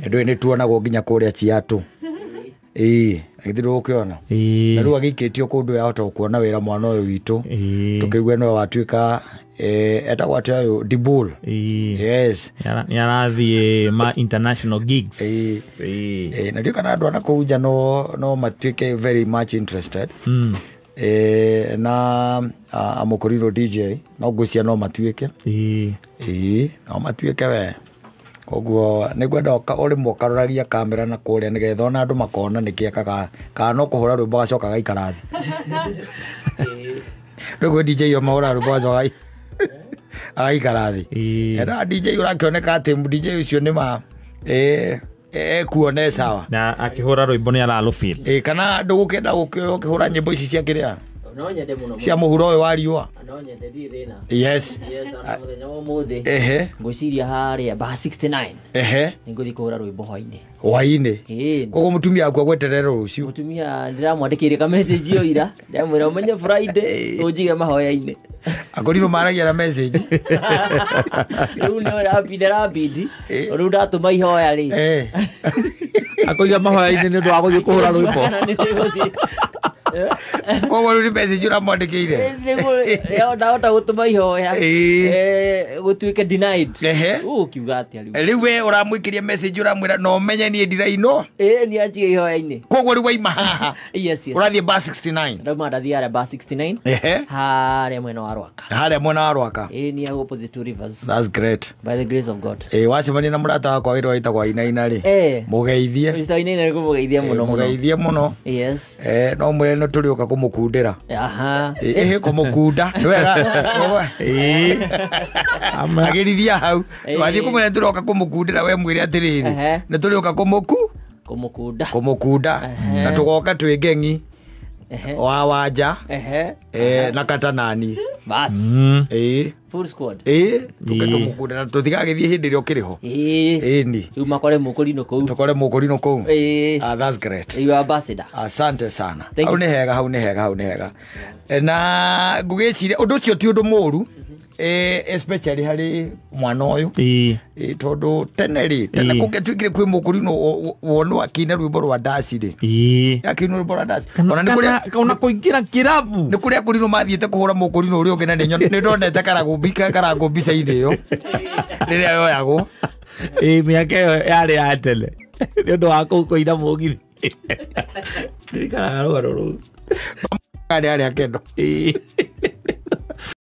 Ndio ni tuonago nginya kuria Chiatu ithiro ukiona na riu agikitio kundu yahota kuona wira mwana uyu witu tukigwe no watuika etagwo ayo Dibul yes ni arathie ma international gigs na ndio kana andu ana kuja no matuike very much interested na amukoriro DJ no gucia no matuike no matuike we koguo nigwenda uri mokaroragia kamera na kuria nigetha ona andu makona nikieka ka no kuhura rwimbo gacoka gaikara thi ndugo DJ yo mahura rwimbo gacoka gaikara thi era DJ urakioneka ati DJ ucio ni ma kuone sawa na akihura rwimbo ni aralo feel kana ndugukenda ukihura nyimbo ici cia kiria no nyende muno cia muhuro uyu wa riua no nyende thi thina yes ana muthenya wa muthi ngwiciria haria ba 69 nguthi kuhura rwimbo hwaini koguo mutumia akwa gweterera rucio mutumia ndiramwandikire ka message yo ira ndamwira umenye Friday unjige mahoya-ini akoriro maragia na message riu no rapidi riu ndatuma ihoya ri akoiga mahoya-ini ni ndu wa guthii kuhura rwimbo koguo riu message uramwandikire ndahota gutuma ihoya gutuike denied ukiuga atia riu we uramwikiria message uramwira no menye ni ndiraino ni anjige ihoya-ini koguo riu waima haha yes urathie bar 69 ndauma ndathie haria bar 69 haria mwena wa Rwaka ni opposite to Rivers. That's great by the grace of God wacemania na murata wakwa wira waitagwa Inaina ri mugeithie Mr. Inaina kumugeithia muno yes no mwire no turiuka kumukundira kumukunda wega agirithia hau wathie kumwira turoka kumukundira we mwire atiriri ni turiuka kumukunda na tugoka twi ngengi wa wanja na katanani bas full squad tuketomukunda na tutigagithie hindi ri okiriho ni riu makore mukurino kou that's great you ambassador asante sana hau ni hega na ngugiciria undu ucio ti undu muru especially hari mwana uyu tondu tene kugetwikire kwi mukurino wonu akina rwimbo rwa dasi ri akina rwimbo rwa dasi ona ni kuria kauna kuingira kirabu ni kuria kurino mathiete kuhura mukurino uri ungena ni ndonete karago mbica-ini iyo riria yoyagwo miaka iyo yari ya tele ni undu wa kuina mugiri ari akendo